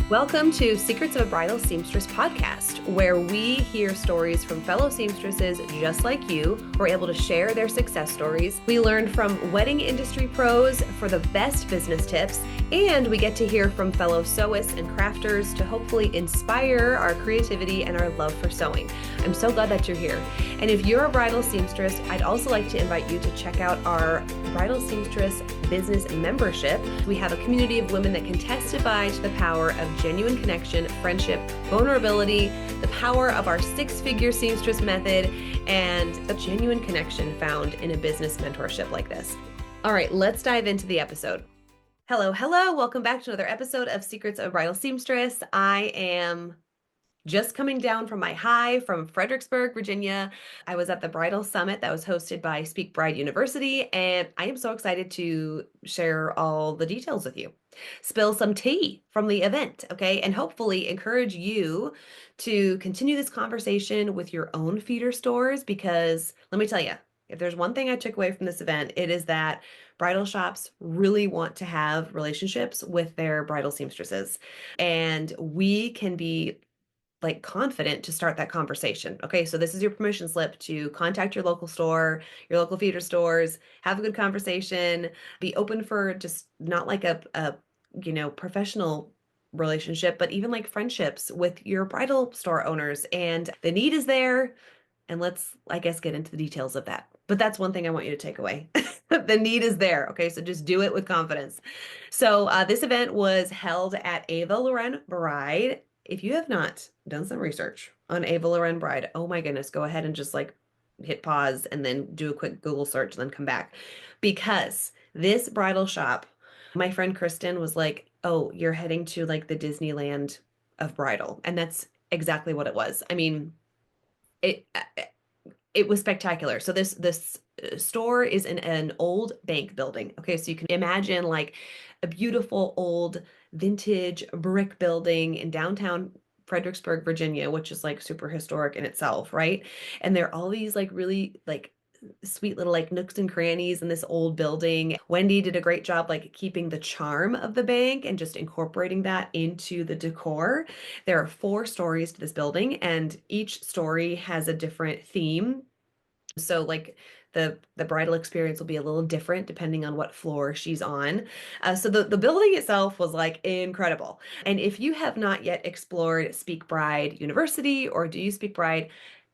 Welcome to Secrets of a Bridal Seamstress podcast, where we hear stories from fellow seamstresses just like you who are able to share their success stories. We learn from wedding industry pros for the best business tips, and we get to hear from fellow sewists and crafters to hopefully inspire our creativity and our love for sewing. I'm so glad that you're here. And if you're a bridal seamstress, I'd also like to invite you to check out our Bridal Seamstress business membership. We have a community of women that can testify to the power of genuine connection, friendship, vulnerability, the power of our six-figure seamstress method, and a genuine connection found in a business mentorship like this. All right, let's dive into the episode. Hello. Welcome back to another episode of Secrets of a Bridal Seamstress. I am just coming down from my high from Fredericksburg, Virginia. I was at the Bridal Summit that was hosted by Speak Bride University, and I am so excited to share all the details with you. Spill some tea from the event, okay? And hopefully encourage you to continue this conversation with your own feeder stores, because let me tell you, if there's one thing I took away from this event, it is that bridal shops really want to have relationships with their bridal seamstresses, and we can be confident to start that conversation. Okay, so this is your permission slip to contact your local store, your local feeder stores, have a good conversation, be open for just not like a professional relationship, but even like friendships with your bridal store owners. And the need is there. And let's, I guess, get into the details of that. But that's one thing I want you to take away. The need is there. Okay, so just do it with confidence. So this event was held at Ava Lauren Bridal. If you have not done some research on Ava Lauren Bridal, oh my goodness, go ahead and just hit pause and then do a quick Google search and then come back. Because this bridal shop, my friend Kristen was like, oh, you're heading to like the Disneyland of bridal. And that's exactly what it was. I mean, it was spectacular. So this store is in an old bank building. Okay, so you can imagine like a beautiful old vintage brick building in downtown Fredericksburg, Virginia, which is like super historic in itself, right? And there are all these like really like sweet little like nooks and crannies in this old building. Wendy did a great job like keeping the charm of the bank and just incorporating that into the decor. There are 4 stories to this building, and each story has a different theme. So like the bridal experience will be a little different depending on what floor she's on. So the building itself was like incredible. And if you have not yet explored Speak Bride University or Do You Speak Bride,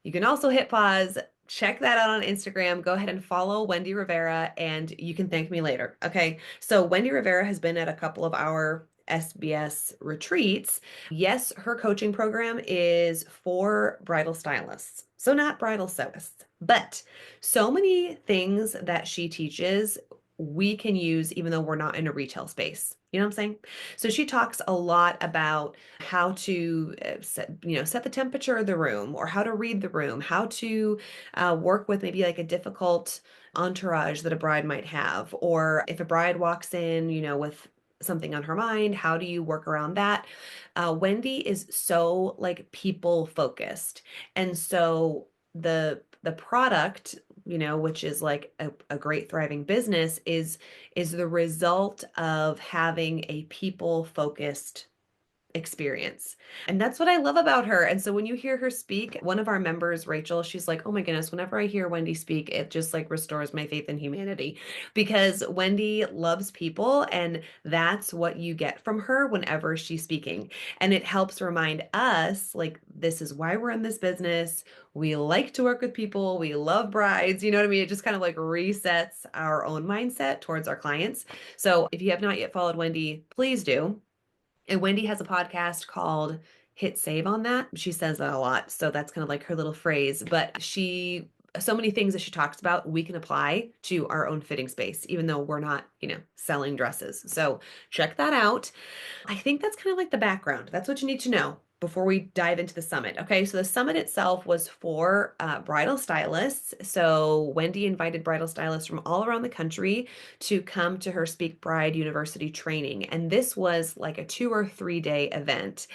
you can also hit pause, check that out on Instagram. Go ahead and follow Wendy Rivera, and you can thank me later. Okay. So Wendy Rivera has been at a couple of our SBS retreats. Yes, her coaching program is for bridal stylists, so not bridal sewists, but so many things that she teaches we can use even though we're not in a retail space. You know what I'm saying? So she talks a lot about how to set the temperature of the room, or how to read the room, how to work with maybe like a difficult entourage that a bride might have, or if a bride walks in, with something on her mind, how do you work around that? Wendy is so like people focused. And so the product, which is like a great thriving business, is the result of having a people focused experience. And that's what I love about her. And so when you hear her speak, one of our members, Rachel, she's like, oh my goodness, whenever I hear Wendy speak, it just like restores my faith in humanity, because Wendy loves people, and that's what you get from her whenever she's speaking. And it helps remind us, like, this is why we're in this business. We like to work with people. We love brides. You know what I mean? It just kind of like resets our own mindset towards our clients. So if you have not yet followed Wendy, please do. And Wendy has a podcast called Hit Save on that. She says that a lot. So that's kind of like her little phrase. But so many things that she talks about, we can apply to our own fitting space, even though we're not, selling dresses. So check that out. I think that's kind of like the background. That's what you need to know before we dive into the summit. Okay, so the summit itself was for bridal stylists. So Wendy invited bridal stylists from all around the country to come to her Speak Bride University training. And this was like a 2 or 3 day event.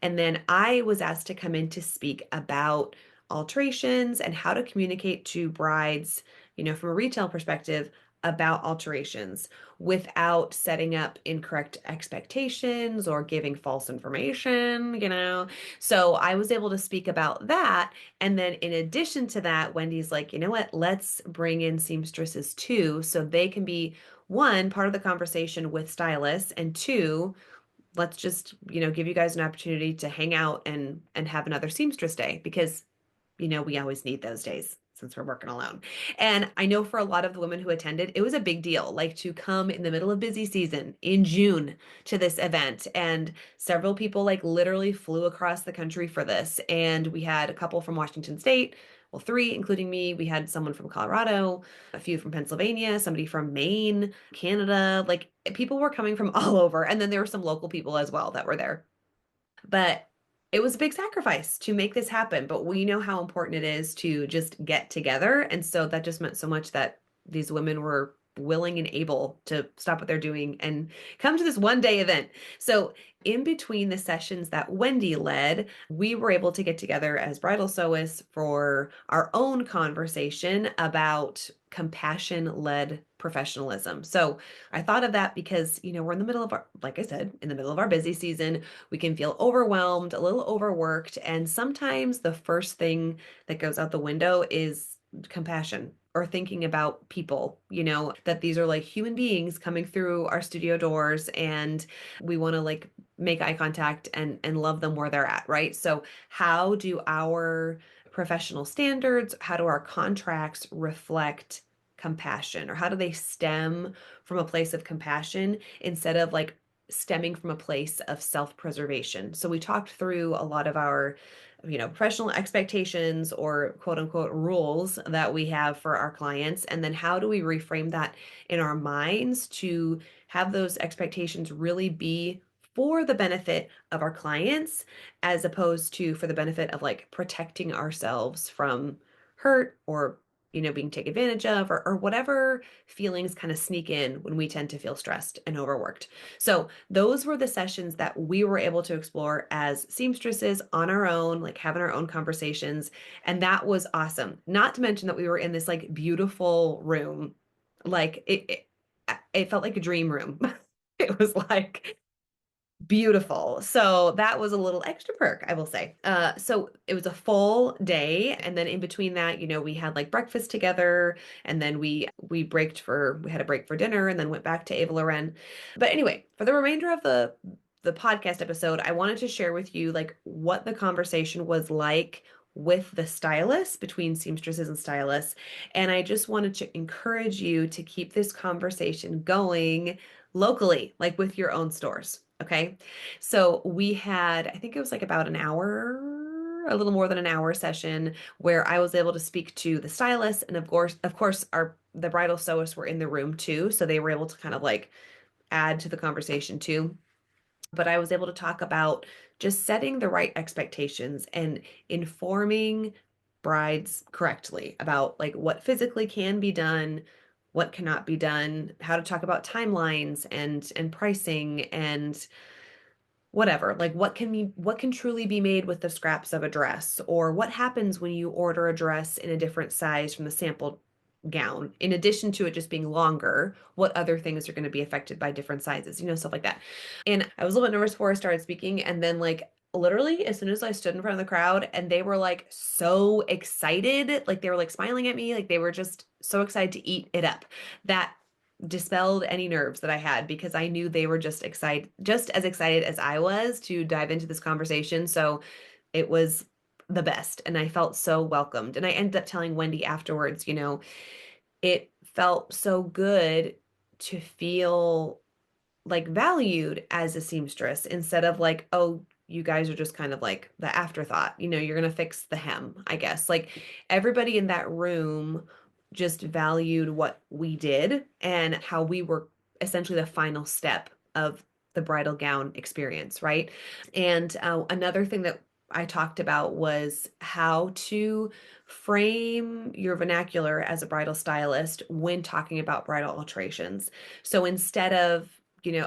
And then I was asked to come in to speak about alterations and how to communicate to brides, from a retail perspective, about alterations without setting up incorrect expectations or giving false information. So I was able to speak about that. And then in addition to that, Wendy's like, you know what? Let's bring in seamstresses too, so they can be one, part of the conversation with stylists, and two, let's just, give you guys an opportunity to hang out and have another seamstress day because we always need those days since we're working alone. And I know for a lot of the women who attended, it was a big deal, like to come in the middle of busy season in June to this event. And several people like literally flew across the country for this. And we had a couple from Washington State, well, three, including me. We had someone from Colorado, a few from Pennsylvania, somebody from Maine, Canada. Like people were coming from all over. And then there were some local people as well that were there. But it was a big sacrifice to make this happen. But we know how important it is to just get together. And so that just meant so much that these women were willing and able to stop what they're doing and come to this one day event. So, in between the sessions that Wendy led, we were able to get together as bridal sewists for our own conversation about compassion-led professionalism. So, I thought of that because, we're in the middle of our, like I said, in the middle of our busy season. We can feel overwhelmed, a little overworked, and sometimes the first thing that goes out the window is compassion or thinking about people, that these are like human beings coming through our studio doors and we want to like make eye contact and love them where they're at, right? So how do our professional standards, how do our contracts reflect compassion, or how do they stem from a place of compassion instead of like stemming from a place of self-preservation? So we talked through a lot of our professional expectations or quote unquote rules that we have for our clients. And then how do we reframe that in our minds to have those expectations really be for the benefit of our clients as opposed to for the benefit of like protecting ourselves from hurt or being taken advantage of, or whatever feelings kind of sneak in when we tend to feel stressed and overworked. So those were the sessions that we were able to explore as seamstresses on our own, like having our own conversations. And that was awesome. Not to mention that we were in this like beautiful room. Like it felt like a dream room. It was like beautiful. So that was a little extra perk, I will say. So it was a full day, and then in between that, we had like breakfast together, and then we had a break for dinner, and then went back to Ava Lauren. But anyway, for the remainder of the podcast episode, I wanted to share with you like what the conversation was like with the stylists, between seamstresses and stylists. And I just wanted to encourage you to keep this conversation going locally, like with your own stores. Okay. So we had, I think it was like about an hour, a little more than an hour session where I was able to speak to the stylists. And of course, the bridal sewists were in the room too. So they were able to kind of like add to the conversation too. But I was able to talk about just setting the right expectations and informing brides correctly about like what physically can be done, what cannot be done, how to talk about timelines and pricing and whatever, like what can truly be made with the scraps of a dress, or what happens when you order a dress in a different size from the sample gown, in addition to it just being longer, what other things are going to be affected by different sizes, stuff like that. And I was a little bit nervous before I started speaking, and then like literally as soon as I stood in front of the crowd and they were like so excited, like they were like smiling at me, like they were just so excited to eat it up, that dispelled any nerves that I had, because I knew they were just as excited as I was to dive into this conversation. So it was the best, and I felt so welcomed. And I ended up telling Wendy afterwards, it felt so good to feel like valued as a seamstress instead of like, oh, you guys are just kind of like the afterthought. You're going to fix the hem, I guess. Like everybody in that room just valued what we did and how we were essentially the final step of the bridal gown experience, right? And another thing that I talked about was how to frame your vernacular as a bridal stylist when talking about bridal alterations. So instead of,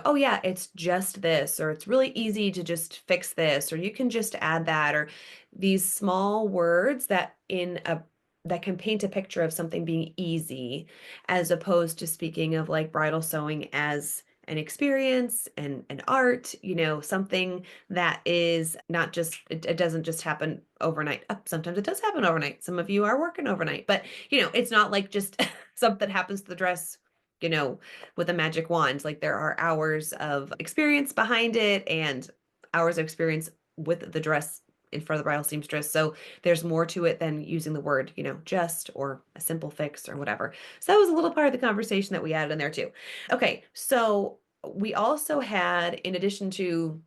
oh yeah, it's just this, or it's really easy to just fix this, or you can just add that, or these small words that in a that can paint a picture of something being easy, as opposed to speaking of like bridal sewing as an experience and an art, something that is not just, it doesn't just happen overnight. Sometimes it does happen overnight. Some of you are working overnight, but it's not like just something happens to the dress, you know, with a magic wand. Like there are hours of experience behind it and hours of experience with the dress in front of the bridal seamstress. So there's more to it than using the word, just or a simple fix or whatever. So that was a little part of the conversation that we added in there too. Okay, so we also had, in addition to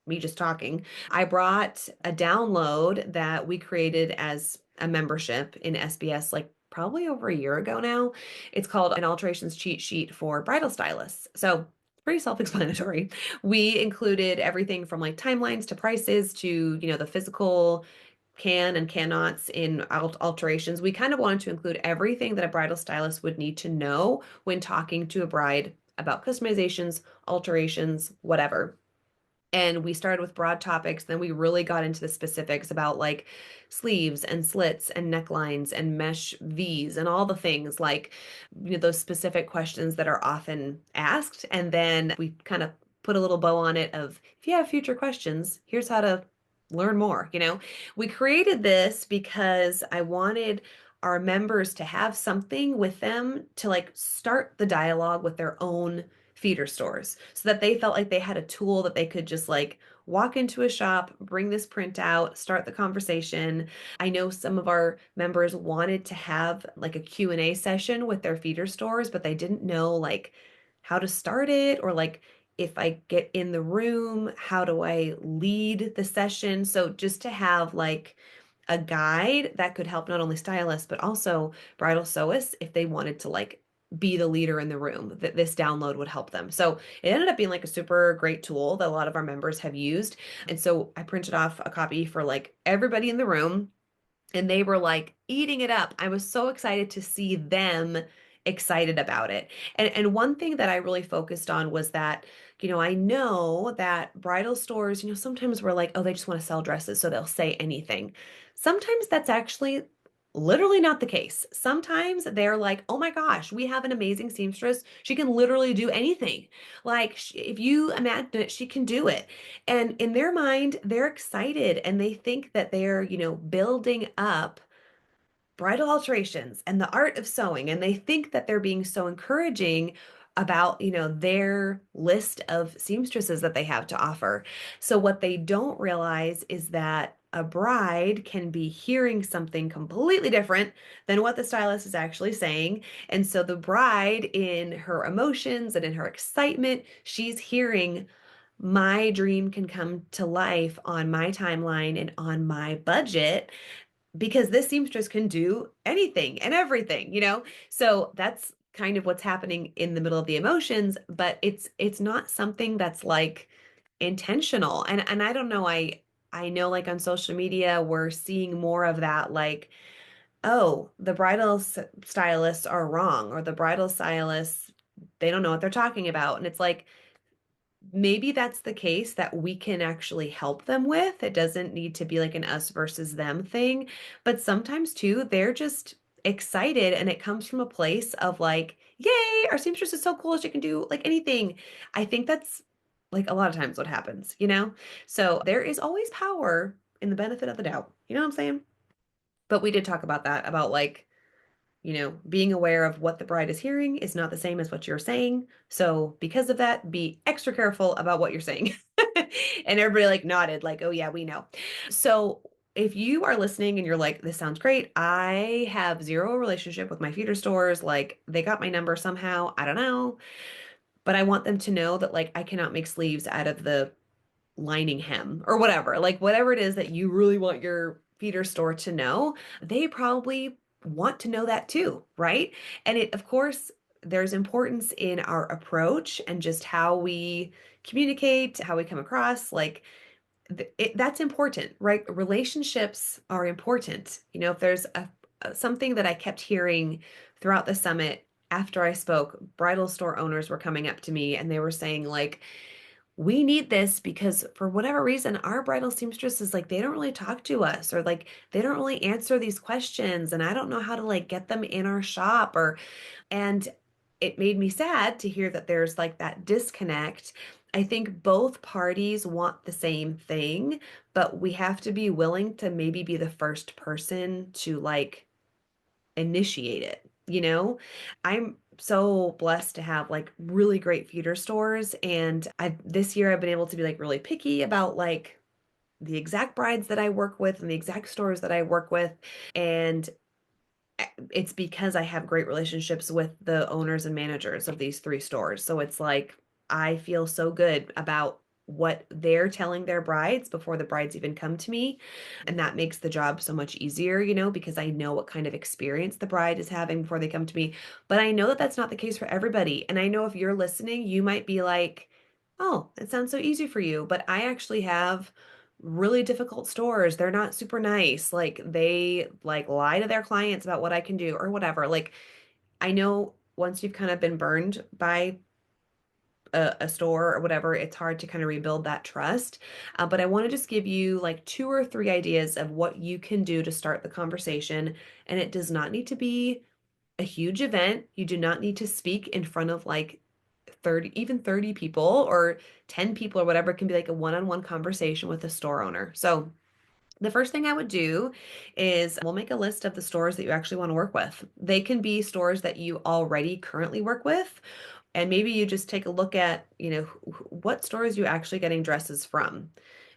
me just talking, I brought a download that we created as a membership in SBS like probably over a year ago now. It's called an alterations cheat sheet for bridal stylists. So pretty self-explanatory. We included everything from like timelines to prices to, the physical can and cannots in alterations. We kind of wanted to include everything that a bridal stylist would need to know when talking to a bride about customizations, alterations, whatever. And we started with broad topics, then we really got into the specifics about like sleeves and slits and necklines and mesh V's and all the things like, those specific questions that are often asked. And then we kind of put a little bow on it of, if you have future questions, here's how to learn more. We created this because I wanted our members to have something with them to like start the dialogue with their own feeder stores so that they felt like they had a tool that they could just like walk into a shop, bring this print out, start the conversation. I know some of our members wanted to have like a Q&A session with their feeder stores, but they didn't know like how to start it, or like if I get in the room, how do I lead the session? So just to have like a guide that could help not only stylists but also bridal sewists if they wanted to like be the leader in the room, that this download would help them. So it ended up being like a super great tool that a lot of our members have used. And so I printed off a copy for like everybody in the room, and they were like eating it up. I was so excited to see them excited about it. And one thing that I really focused on was that, I know that bridal stores, sometimes we're like, oh, they just want to sell dresses, so they'll say anything. Sometimes that's actually literally not the case. Sometimes they're like, oh my gosh, we have an amazing seamstress. She can literally do anything. Like, if you imagine it, she can do it. And in their mind, they're excited and they think that they're, building up bridal alterations and the art of sewing. And they think that they're being so encouraging about, their list of seamstresses that they have to offer. So what they don't realize is that a bride can be hearing something completely different than what the stylist is actually saying. And so the bride, in her emotions and in her excitement, she's hearing, my dream can come to life on my timeline and on my budget, because this seamstress can do anything and everything, So that's kind of what's happening in the middle of the emotions, but it's not something that's like intentional. And I don't know, I know like on social media we're seeing more of that, like, oh, the bridal stylists are wrong, or the bridal stylists, they don't know what they're talking about. And it's like, maybe that's the case that we can actually help them with. It doesn't need to be like an us versus them thing. But sometimes too, they're just excited and it comes from a place of like, yay, our seamstress is so cool. She can do like anything. I think that's like a lot of times what happens, So there is always power in the benefit of the doubt. You know what I'm saying? But we did talk about that, about like, being aware of what the bride is hearing is not the same as what you're saying. So because of that, be extra careful about what you're saying. And everybody like nodded, like, oh yeah, we know. So if you are listening and you're like, this sounds great, I have zero relationship with my feeder stores, like they got my number somehow, I don't know, but I want them to know that like I cannot make sleeves out of the lining hem or whatever, like whatever it is that you really want your feeder store to know, they probably want to know that too, right? And it, of course, there's importance in our approach and just how we communicate, how we come across, like that's important, right? Relationships are important. If there's something that I kept hearing throughout the summit after I spoke, bridal store owners were coming up to me and they were saying like, we need this because for whatever reason, our bridal seamstresses, like, they don't really talk to us, or like they don't really answer these questions. And I don't know how to like get them in our shop, or, and it made me sad to hear that there's like that disconnect. I think both parties want the same thing, but we have to be willing to maybe be the first person to like initiate it, you know? I'm so blessed to have like really great feeder stores, and I this year I've been able to be like really picky about like the exact brides that I work with and the exact stores that I work with. And it's because I have great relationships with the owners and managers of these three stores. So it's like I feel so good about what they're telling their brides before the brides even come to me. And that makes the job so much easier, because I know what kind of experience the bride is having before they come to me. But I know that that's not the case for everybody. And I know if you're listening, you might be like, oh, it sounds so easy for you. But I actually have really difficult stores. They're not super nice. Like they like lie to their clients about what I can do or whatever. Like I know once you've kind of been burned by a store or whatever, it's hard to kind of rebuild that trust. But I want to just give you like two or three ideas of what you can do to start the conversation. And it does not need to be a huge event. You do not need to speak in front of like 30, even 30 people or 10 people or whatever. It can be like a one-on-one conversation with a store owner. So the first thing I would do is we'll make a list of the stores that you actually want to work with. They can be stores that you already currently work with, and maybe you just take a look at, what stores you actually getting dresses from.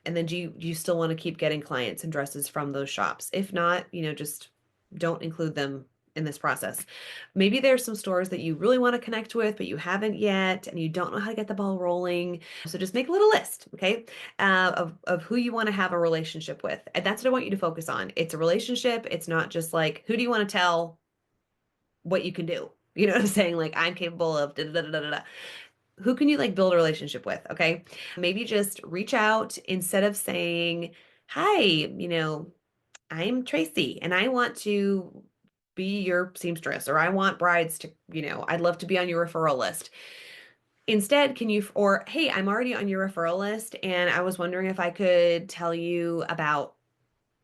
And then do you still want to keep getting clients and dresses from those shops? If not, just don't include them in this process. Maybe there's some stores that you really want to connect with, but you haven't yet, and you don't know how to get the ball rolling. So just make a little list, okay, of who you want to have a relationship with. And that's what I want you to focus on. It's a relationship. It's not just like, who do you want to tell what you can do? You know what I'm saying? Like, I'm capable of da da da da da da. Who can you like build a relationship with? Okay. Maybe just reach out instead of saying, hi, I'm Tracy and I want to be your seamstress, or I want brides to, I'd love to be on your referral list. Instead, can you, or hey, I'm already on your referral list and I was wondering if I could tell you about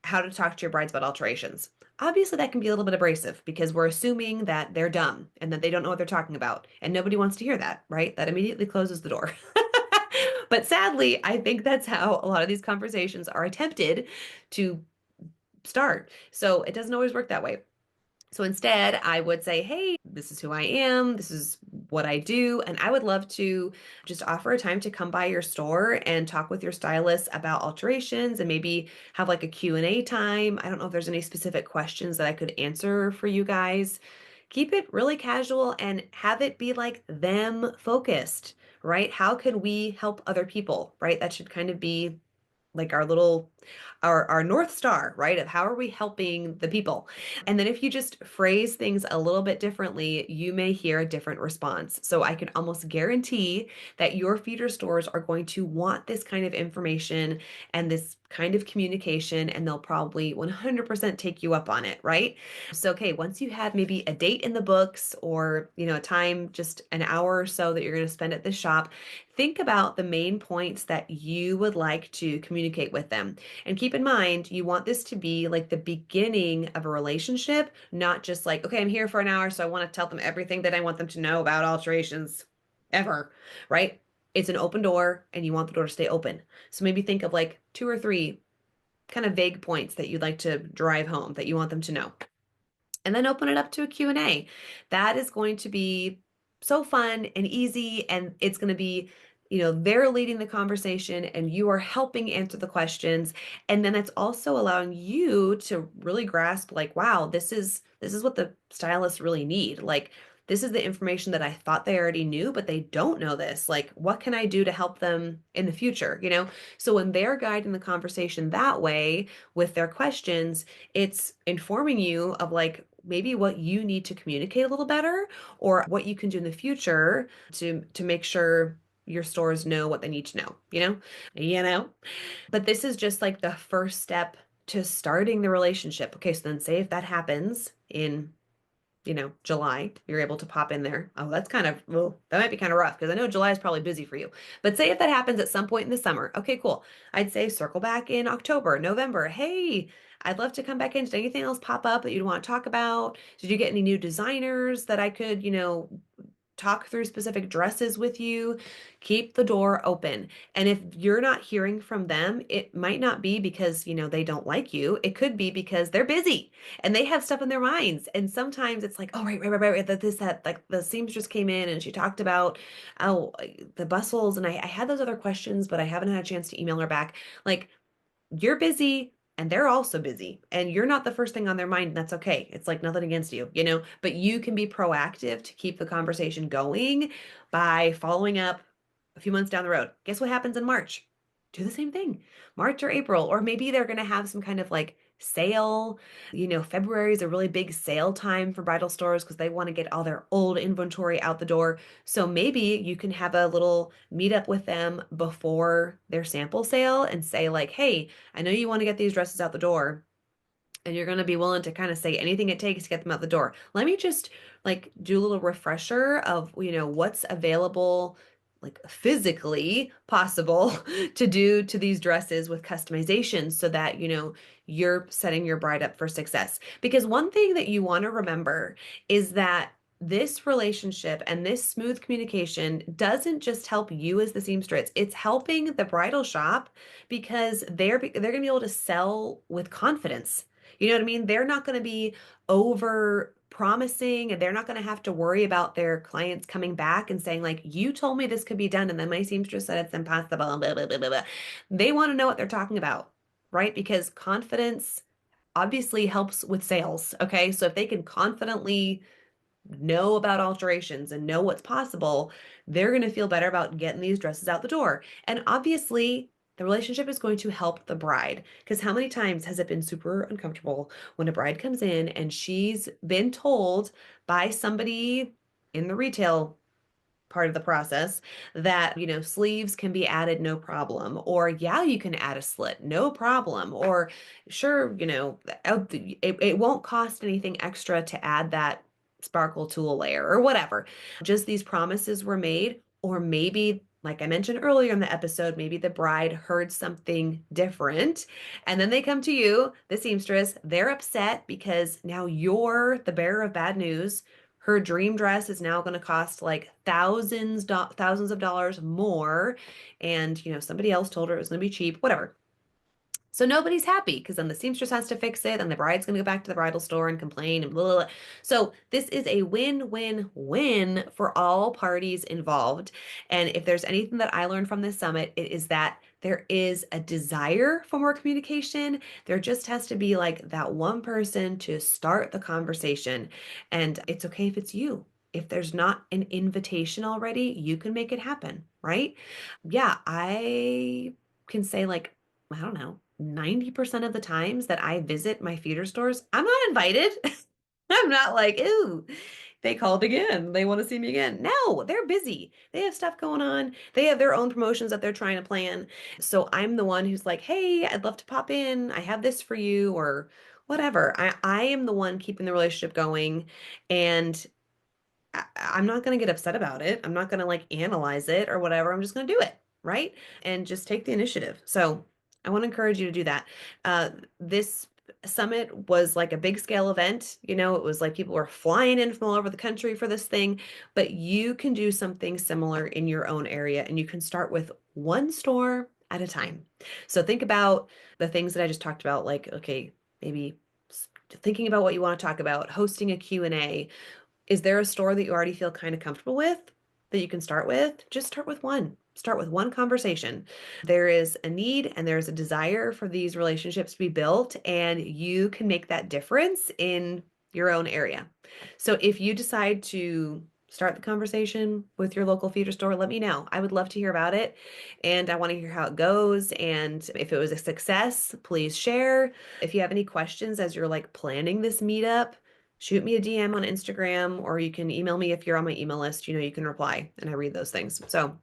how to talk to your brides about alterations. Obviously, that can be a little bit abrasive because we're assuming that they're dumb and that they don't know what they're talking about. And nobody wants to hear that, right? That immediately closes the door. But sadly, I think that's how a lot of these conversations are attempted to start. So it doesn't always work that way. So instead, I would say, hey, this is who I am. This is what I do. And I would love to just offer a time to come by your store and talk with your stylist about alterations and maybe have like a Q&A time. I don't know if there's any specific questions that I could answer for you guys. Keep it really casual and have it be like them focused, right? How can we help other people, right? That should kind of be like our little our North Star, right? Of how are we helping the people? And then if you just phrase things a little bit differently, you may hear a different response. So I can almost guarantee that your feeder stores are going to want this kind of information and this kind of communication, and they'll probably 100% take you up on it, right? So, okay, once you have maybe a date in the books or, a time, just an hour or so that you're going to spend at this shop, think about the main points that you would like to communicate with them. And keep in mind, you want this to be like the beginning of a relationship, not just like, okay, I'm here for an hour, so I want to tell them everything that I want them to know about alterations ever, right? It's an open door and you want the door to stay open. So maybe think of like two or three kind of vague points that you'd like to drive home that you want them to know, and then open it up to a Q&A. That is going to be so fun and easy, and it's going to be, they're leading the conversation and you are helping answer the questions. And then it's also allowing you to really grasp like, wow, this is what the stylists really need. Like, this is the information that I thought they already knew, but they don't know this. Like, what can I do to help them in the future? So when they're guiding the conversation that way with their questions, it's informing you of like maybe what you need to communicate a little better, or what you can do in the future to make sure your stores know what they need to know, you know. But this is just like the first step to starting the relationship. Okay, so then say if that happens in July, you're able to pop in there. Oh, that's kind of, well, that might be kind of rough because I know July is probably busy for you. But say if that happens at some point in the summer, okay, cool. I'd say circle back in October, November. Hey, I'd love to come back in. Did anything else pop up that you'd want to talk about? Did you get any new designers that I could, talk through specific dresses with you? Keep the door open. And if you're not hearing from them, it might not be because, they don't like you. It could be because they're busy and they have stuff in their minds. And sometimes it's like, oh, right, that this, that, like the seamstress came in and she talked about, oh, the bustles. And I had those other questions, but I haven't had a chance to email her back. Like, you're busy and they're also busy and you're not the first thing on their mind, and that's okay. It's like nothing against you, but you can be proactive to keep the conversation going by following up a few months down the road. Guess what happens in March? Do the same thing. March or April, or maybe they're going to have some kind of like sale. February is a really big sale time for bridal stores because they want to get all their old inventory out the door. So maybe you can have a little meetup with them before their sample sale and say like, hey, I know you want to get these dresses out the door and you're going to be willing to kind of say anything it takes to get them out the door. Let me just like do a little refresher of, what's available, like physically possible to do to these dresses with customization so that, you're setting your bride up for success. Because one thing that you want to remember is that this relationship and this smooth communication doesn't just help you as the seamstress. It's helping the bridal shop because they're going to be able to sell with confidence. You know what I mean? They're not going to be over promising and they're not going to have to worry about their clients coming back and saying like, you told me this could be done and then my seamstress said it's impossible, blah, blah, blah, blah, blah. They want to know what they're talking about, right? Because confidence obviously helps with sales. Okay. So if they can confidently know about alterations and know what's possible, they're going to feel better about getting these dresses out the door. And obviously, the relationship is going to help the bride because how many times has it been super uncomfortable when a bride comes in and she's been told by somebody in the retail part of the process that, sleeves can be added no problem, or yeah, you can add a slit, no problem, or sure, it won't cost anything extra to add that sparkle tulle layer or whatever. Just these promises were made, or maybe like I mentioned earlier in the episode, maybe the bride heard something different and then they come to you, the seamstress, they're upset because now you're the bearer of bad news. Her dream dress is now going to cost like thousands of dollars more. And, somebody else told her it was going to be cheap, whatever. So nobody's happy because then the seamstress has to fix it and the bride's going to go back to the bridal store and complain and blah, blah, blah. So this is a win-win-win for all parties involved. And if there's anything that I learned from this summit, it is that there is a desire for more communication. There just has to be like that one person to start the conversation. And it's okay if it's you. If there's not an invitation already, you can make it happen, right? Yeah, I can say like, I don't know, 90% of the times that I visit my feeder stores, I'm not invited. I'm not like, ooh, they called again. They want to see me again. No, they're busy. They have stuff going on. They have their own promotions that they're trying to plan. So I'm the one who's like, hey, I'd love to pop in. I have this for you or whatever. I am the one keeping the relationship going. And I'm not going to get upset about it. I'm not going to like analyze it or whatever. I'm just going to do it. Right. And just take the initiative. So I want to encourage you to do that. This summit was like a big scale event. It was like people were flying in from all over the country for this thing, but you can do something similar in your own area and you can start with one store at a time. So think about the things that I just talked about, like, okay, maybe thinking about what you want to talk about, hosting a Q&A. Is there a store that you already feel kind of comfortable with that you can start with? Just start with one. Start with one conversation. There is a need and there's a desire for these relationships to be built, and you can make that difference in your own area. So if you decide to start the conversation with your local feeder store, let me know. I would love to hear about it, and I want to hear how it goes. And if it was a success, please share. If you have any questions as you're like planning this meetup, shoot me a DM on Instagram, or you can email me if you're on my email list. You can reply and I read those things. So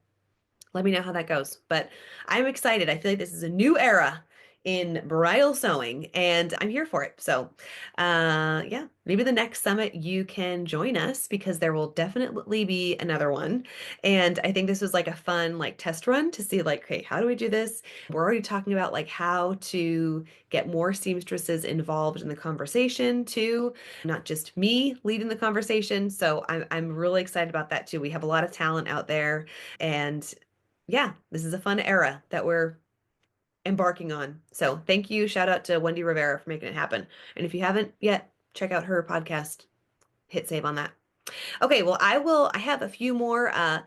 let me know how that goes. But I'm excited. I feel like this is a new era in bridal sewing, and I'm here for it. So, yeah, maybe the next summit you can join us because there will definitely be another one. And I think this was like a fun like test run to see like, okay, how do we do this? We're already talking about like how to get more seamstresses involved in the conversation too, not just me leading the conversation. So I'm really excited about that too. We have a lot of talent out there, and yeah, this is a fun era that we're embarking on. So thank you. Shout out to Wendy Rivera for making it happen. And if you haven't yet, check out her podcast. Hit save on that. Okay, well, I have a few more, a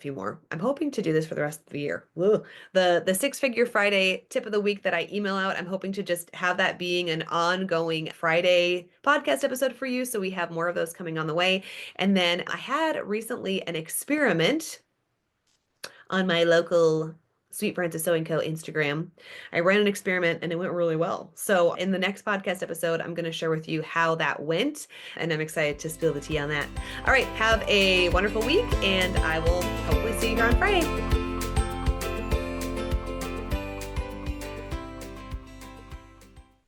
few more. I'm hoping to do this for the rest of the year. Ugh. The Six Figure Friday tip of the week that I email out, I'm hoping to just have that being an ongoing Friday podcast episode for you. So we have more of those coming on the way. And then I had recently an experiment on my local Sweet Francis Sewing Co. Instagram. I ran an experiment and it went really well. So in the next podcast episode, I'm going to share with you how that went, and I'm excited to spill the tea on that. All right, have a wonderful week, and I will hopefully see you here on Friday.